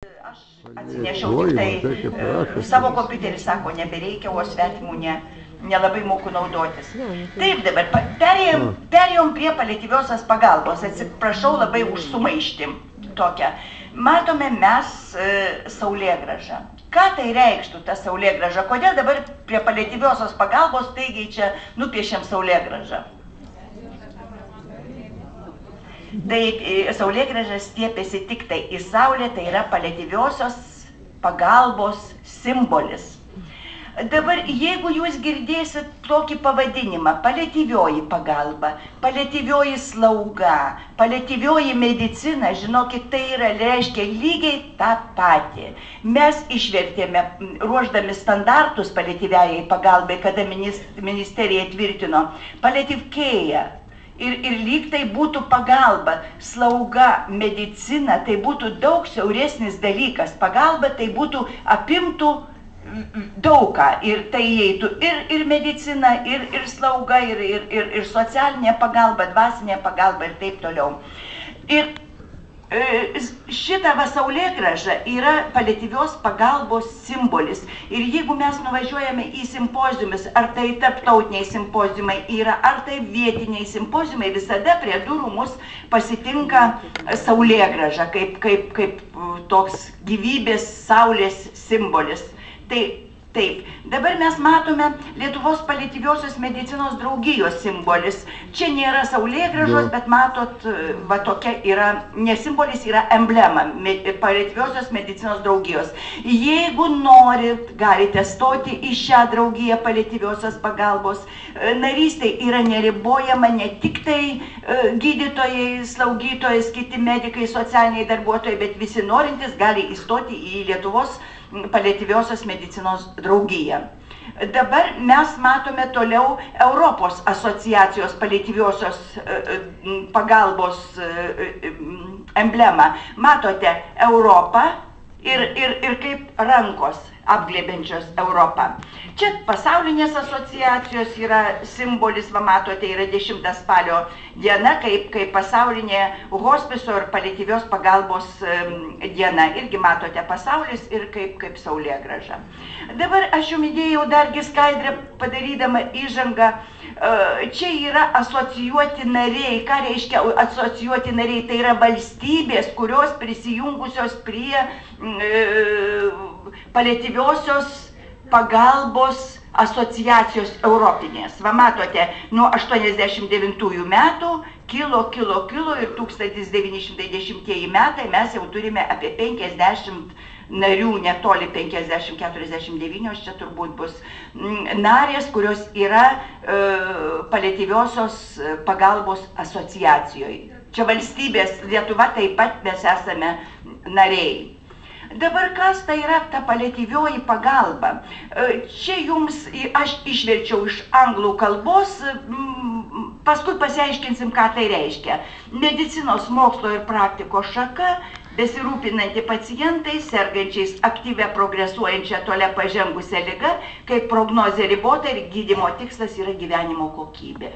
Aš atsinešiau tik tai savo kompiuterį, sako, nebereikia, o svetimų nelabai moku naudotis. Taip, dabar perėjom prie paliatyviosios pagalbos. Atsiprašau labai už sumaištį tokią. Matome mes saulėgrąžą. Ką tai reikštų ta saulėgrąža? Kodėl dabar prie paliatyviosios pagalbos taigiai čia nupiešėm saulėgrąžą? Taip, saulėgrąža stiepiasi tik tai į saulę, tai yra paliatyviosios pagalbos simbolis. Dabar, jeigu jūs girdėsit tokį pavadinimą, paliatyvioji pagalba, paliatyvioji slauga, paliatyvioji medicina, žinokit, tai reiškia lygiai tą patį. Mes išvertėme, ruoždami standartus paliatyviai pagalbai, kada ministerija tvirtino, paliatyvkėja. Ir lyg tai būtų pagalba, slauga, medicina, tai būtų daug siauresnis dalykas. Pagalba tai būtų apimtų daugą ir tai įeitų ir medicina, ir slauga, ir socialinė pagalba, dvasinė pagalba ir taip toliau. Ir šita saulėgrąža yra paliatyvios pagalbos simbolis. Ir jeigu mes nuvažiuojame į simpoziumus, ar tai tarptautiniai simpoziumai yra, ar tai vietiniai simpoziumai, visada prie durų mus pasitinka saulėgrąža, kaip toks gyvybės saulės simbolis. Taip, dabar mes matome Lietuvos paliatyviosios medicinos draugijos simbolis. Čia nėra saulėgrąžos, bet matot, va tokia yra, ne simbolis, yra emblema paliatyviosios medicinos draugijos. Jeigu norit, galite stoti į šią draugiją paliatyviosios pagalbos. Narystė yra neribojama, ne tik tai gydytojai, slaugytojai, kiti medikai, socialiniai darbuotojai, bet visi norintys gali įstoti į Lietuvos paliatyviosios medicinos draugiją. Dabar mes matome toliau Europos asociacijos paliatyviosios pagalbos emblemą. Matote Europą ir kaip rankos apglėbiančios Europą. Čia pasaulinės asociacijos yra simbolis, va matote, yra 10 spalio diena, kaip pasaulinė hospiso ir paliatyvios pagalbos diena. Irgi matote pasaulis ir kaip saulėgrąža. Dabar aš jums įdėjau dargi skaidrę padarydama įžangą. Čia yra asocijuoti nariai. Ką reiškia asocijuoti nariai? Tai yra valstybės, kurios prisijungusios prie paliatyviosios pagalbos asociacijos europinės. Va matote, nuo 89 metų kilo ir 1910 metai mes jau turime apie 50 narių, netoli 50, 49, čia turbūt bus narės, kurios yra paliatyviosios pagalbos asociacijoje. Čia valstybės, Lietuva taip pat mes esame nariai. Dabar kas tai yra ta paliatyvioji pagalba? Čia jums, aš išverčiau iš anglų kalbos, paskui pasiaiškinsim, ką tai reiškia. Medicinos mokslo ir praktikos šaka, besirūpinanti pacientais, sergančiais aktyvę progresuojančią toliau pažengusią ligą, kaip prognozė ribota ir gydymo tikslas yra gyvenimo kokybė.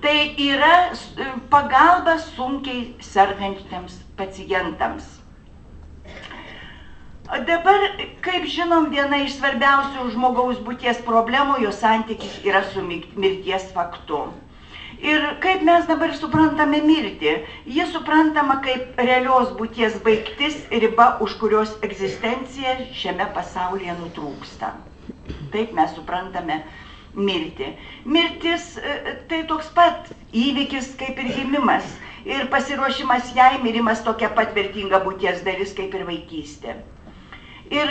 Tai yra pagalba sunkiai sergantiems pacientams. Dabar, kaip žinom, viena iš svarbiausių žmogaus būties problemų, jo santykis yra su mirties faktu. Ir kaip mes dabar suprantame mirtį? Ji suprantama kaip realios būties baigtis, riba, už kurios egzistencija šiame pasaulyje nutrūksta. Taip mes suprantame mirtį. Mirtis tai toks pat įvykis kaip ir gimimas. Ir pasiruošimas jai, mirimas tokia pat vertinga būties dalis kaip ir vaikystė. Ir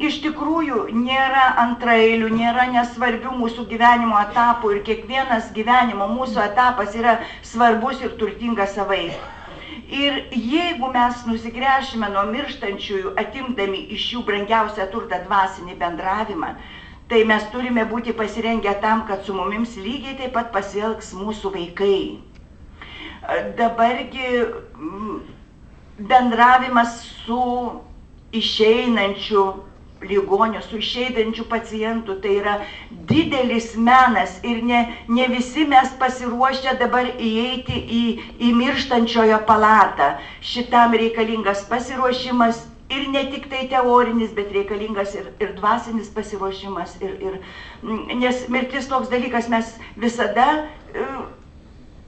iš tikrųjų nėra antraeilių, nėra nesvarbių mūsų gyvenimo etapų ir kiekvienas gyvenimo mūsų etapas yra svarbus ir turtingas savaip. Ir jeigu mes nusigręšime nuo mirštančiųjų, atimdami iš jų brangiausią turtą dvasinį bendravimą, tai mes turime būti pasirengę tam, kad su mumis lygiai taip pat pasielgs mūsų vaikai. Dabargi bendravimas su išeinančių ligonių, su išeinančių pacientų, tai yra didelis menas ir ne visi mes pasiruošę dabar įeiti į mirštančiojo palatą. Šitam reikalingas pasiruošimas ir ne tik tai teorinis, bet reikalingas ir dvasinis pasiruošimas. Nes mirtis toks dalykas mes visada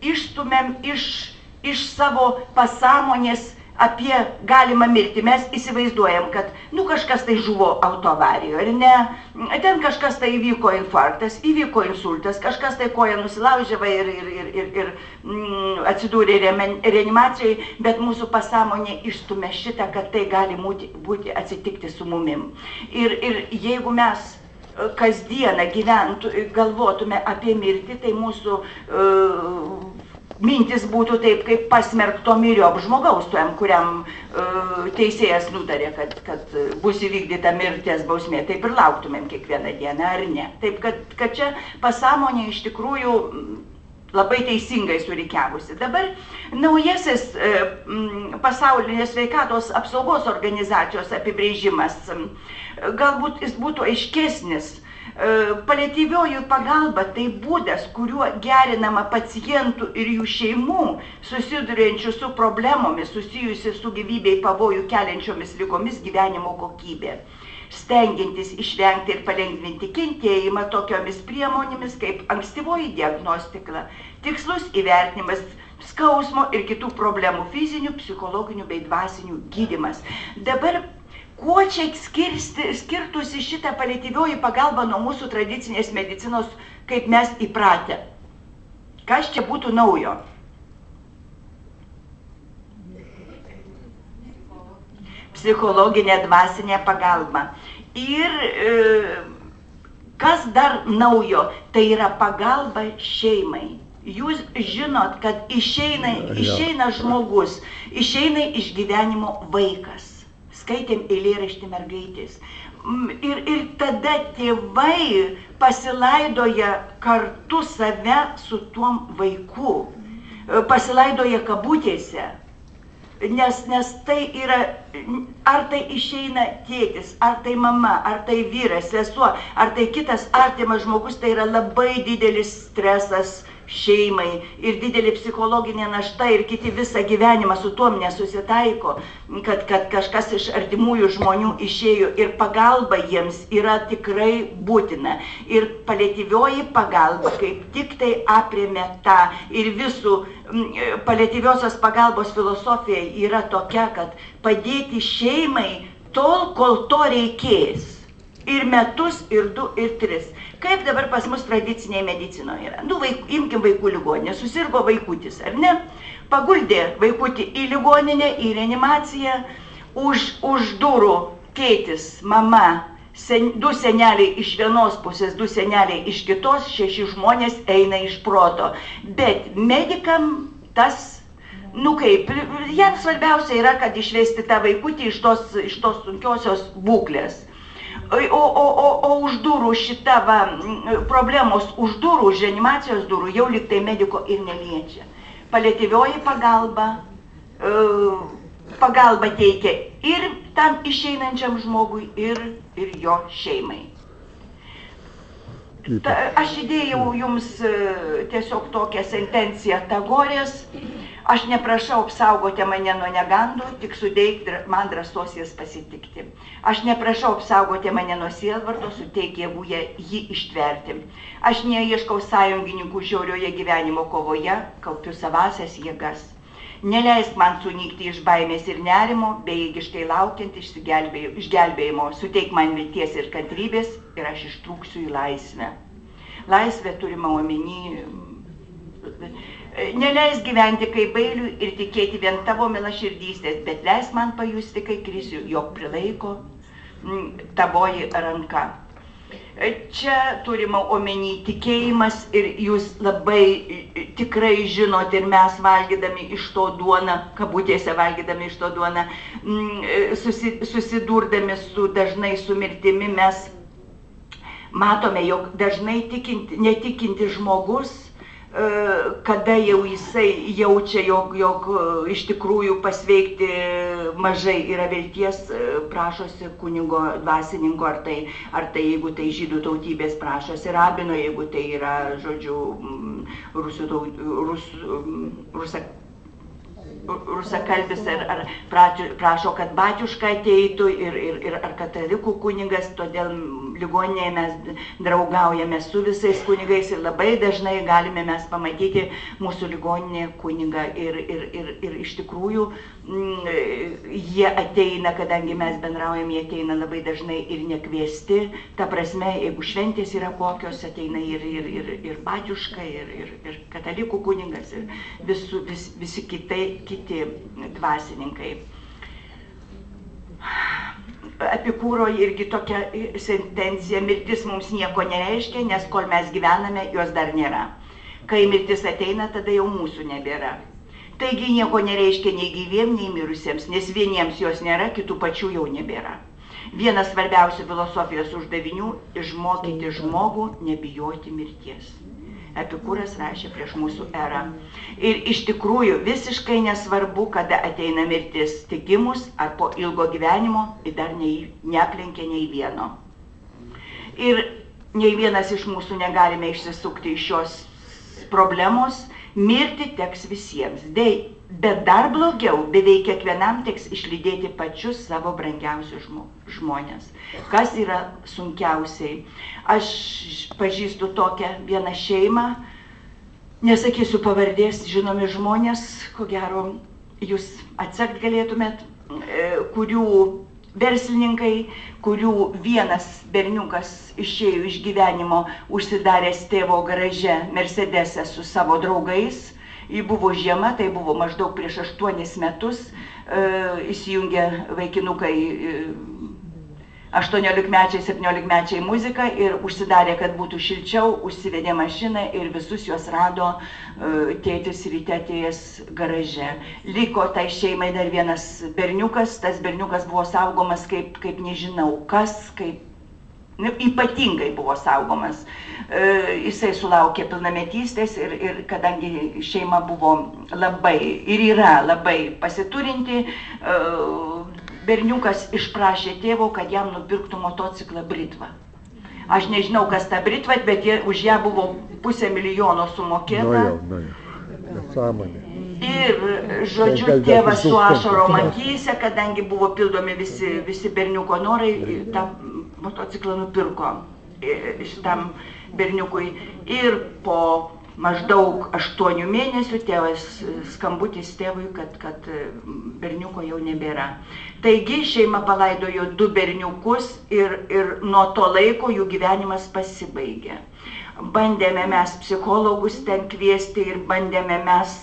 išstumėm iš savo pasąmonės apie galimą mirtį. Mes įsivaizduojam, kad kažkas tai žuvo autoavarijoje, ar ne, ten kažkas tai įvyko infarktas, įvyko insultas, kažkas tai koją nusilaužė ir atsidūrė reanimacijai, bet mūsų pasąmonė išstumė šitą, kad tai gali būti atsitikti su mumim. Ir jeigu mes kasdieną galvotume apie mirtį, tai mūsų mintis būtų taip, kaip pasmerkto myriop žmogaus, kuriam teisėjas nutarė, kad bus įvykdyta mirties bausmė, taip ir lauktumėm kiekvieną dieną, ar ne. Taip, kad čia pasąmonė iš tikrųjų labai teisingai surikiavusi. Dabar naujasis pasaulinės sveikatos apsaugos organizacijos apibrėžimas, galbūt jis būtų aiškesnis. Paliatyvioji pagalba tai būdas, kuriuo gerinama pacientų ir jų šeimų susiduriančių su problemomis susijusi su gyvybei pavojų keliančiomis ligomis gyvenimo kokybė, stengiantis išvengti ir palengvinti kentėjimą tokiomis priemonėmis kaip ankstyvoji diagnostika, tikslus įvertinimas skausmo ir kitų problemų fizinių, psichologinių bei dvasinių gydymas. Dabar kuo čia skirtųsi šitą paliatyvioji pagalba nuo mūsų tradicinės medicinos, kaip mes įpratę? Kas čia būtų naujo? Psichologinė dvasinė pagalba. Ir kas dar naujo, tai yra pagalba šeimai. Jūs žinot, kad išeina žmogus, išeina iš gyvenimo vaikas. Skaitėm eilėraštį mergaitės. Ir tada tėvai pasilaidoja kartu save su tuom vaiku. Pasilaidoja kabutėse. Nes tai yra, ar tai išeina tėtis, ar tai mama, ar tai vyras, sesuo, ar tai kitas artimas žmogus, tai yra labai didelis stresas šeimai ir didelė psichologinė našta ir kiti visą gyvenimą su tuom nesusitaiko, kad kažkas iš artimųjų žmonių išėjo ir pagalba jiems yra tikrai būtina. Ir paliatyvioji pagalba kaip tik tai aprėmė tą ir visų paliatyviosios pagalbos filosofija yra tokia, kad padėti šeimai tol, kol to reikės. Ir metus, ir 2, ir 3. Kaip dabar pas mus tradicinėje medicinoje yra? Imkim vaikų ligoninę, susirgo vaikutis, ar ne? Paguldė vaikutį į ligoninę, į reanimaciją, už durų tėtis, mama, 2 seneliai iš vienos pusės, 2 seneliai iš kitos, 6 žmonės eina iš proto. Bet medikam tas, jam svarbiausia yra, kad išvesti tą vaikutį iš tos sunkiosios būklės. O už durų šita problemos, už durų, už reanimacijos durų, jau lyg tai mediko ir neliečia. Paliatyvioji pagalba teikia ir tam išeinančiam žmogui, ir jo šeimai. Aš įdėjau jums tiesiog tokią sentenciją Tagorės. Aš neprašau apsaugoti mane nuo negandų, tik suteik man drąsos jas pasitikti. Aš neprašau apsaugoti mane nuo sielvarto, suteik jėgų jį ištverti. Aš neieškau sąjungininkų žiaurioje gyvenimo kovoje, kaupiu savasias jėgas. Neleisk man sunykti iš baimės ir nerimo, bejėgiškai laukiant išgelbėjimo. Suteik man vilties ir kantrybės ir aš ištrūksiu į laisvę. Laisvė turima omeny. Neleis gyventi kaip bailiui ir tikėti vien tavo milaširdystės, bet leis man pajusti, kai krisiu, jog prilaiko tavoji ranka. Čia turima omeny tikėjimas ir jūs labai tikrai žinot ir mes valgydami iš to duoną, kabutėse valgydami iš to duoną, susidurdami dažnai su mirtimi, mes matome, jog dažnai netikinti žmogus, kada jau jisai jaučia, jog iš tikrųjų pasveikti mažai yra vilties, prašosi kunigo, dvasininko, ar tai jeigu tai žydų tautybės, prašosi rabino, jeigu tai rusakalbis ar prašo, kad batiuška ateitų ir ar katalikų kunigas, todėl ligoninėje mes draugaujame su visais kunigais ir labai dažnai galime mes pamatyti mūsų ligoninėje kunigą ir iš tikrųjų jie ateina, kadangi mes bendraujam, jie ateina labai dažnai ir nekviesti, ta prasme, jeigu šventės yra kokios, ateina ir batiuška, ir katalikų kunigas, ir visi kiti dvasininkai. Epikūro irgi tokia sentencija: mirtis mums nieko nereiškia, nes kol mes gyvename, jos dar nėra. Kai mirtis ateina, tada jau mūsų nebėra. Taigi nieko nereiškia nei gyviem, nei mirusiems, nes vieniems jos nėra, kitų pačių jau nebėra. Vienas svarbiausių filosofijos uždavinių – išmokyti žmogų nebijoti mirties. Epikūras rašė prieš mūsų erą. Ir iš tikrųjų visiškai nesvarbu, kada ateina mirtis, tik gimus ar po ilgo gyvenimo, ir dar neaplenkė nei vieno. Ir nei vienas iš mūsų negalime išsisukti iš šios problemos, mirti teks visiems. Bet dar blogiau, beveik kiekvienam teks išlydėti pačius savo brangiausius žmonės. Kas yra sunkiausiai? Aš pažįstu tokią vieną šeimą, nesakysiu pavardės, žinomi žmonės, ko gero jūs atsekt galėtumėt, kurių verslininkai, kurių vienas berniukas išėjo iš gyvenimo užsidaręs tėvo garaže Mercedese su savo draugais. Buvo žiema, tai buvo maždaug prieš 8 metus, įsijungė vaikinukai 18-mečiai, 17-mečiai muziką ir užsidarė, kad būtų šilčiau, užsivedė mašiną ir visus juos rado tėtis ryte atėjęs garaže. Liko tai šeimai dar vienas berniukas, tas berniukas buvo saugomas kaip nežinau kas, kaip ypatingai buvo saugomas. Jisai sulaukė pilnametystės ir kadangi šeima buvo labai ir yra labai pasiturinti, berniukas išprašė tėvo, kad jam nupirktų motociklą Britva. Aš nežinau, kas ta Britva, bet už ją buvo $500,000 sumokėta. Ir, žodžiu, tėvas su ašarom akyse, kadangi buvo pildomi visi berniuko norai, tą motociklą nupirko šitam berniukui. Ir po maždaug 8 mėnesių skambutis tėvui, kad berniuko jau nebėra. Taigi šeima palaidojo 2 berniukus ir nuo to laiko jų gyvenimas pasibaigė. Bandėme mes psichologus ten kviesti ir bandėme mes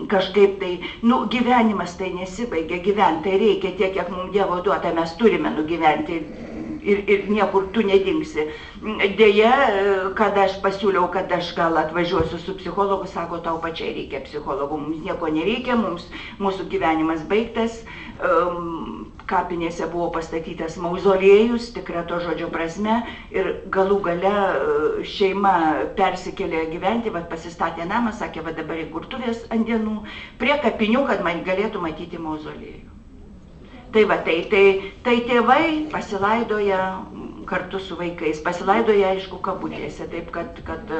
kažkaip tai, gyvenimas tai nesibaigia, gyventi tai reikia tiek, kiek mums Dievo duota, mes turime nugyventi. Ir niekur tu nedingsi. Deja, kada aš pasiūliau, kad aš gal atvažiuosiu su psichologu, sako, tau pačiai reikia psichologų, mums nieko nereikia, mūsų gyvenimas baigtas. Kapinėse buvo pastatytas mauzoliejus, tikra to žodžio prasme, ir galų gale šeima persikėlė gyventi, pasistatė namą, sakė, dabar įkurtuvės ant dienų, prie kapinių, kad man galėtų matyti mauzoliejų. Tai tėvai pasilaidoja kartu su vaikais, pasilaidoja, aišku, kabutėse, taip kad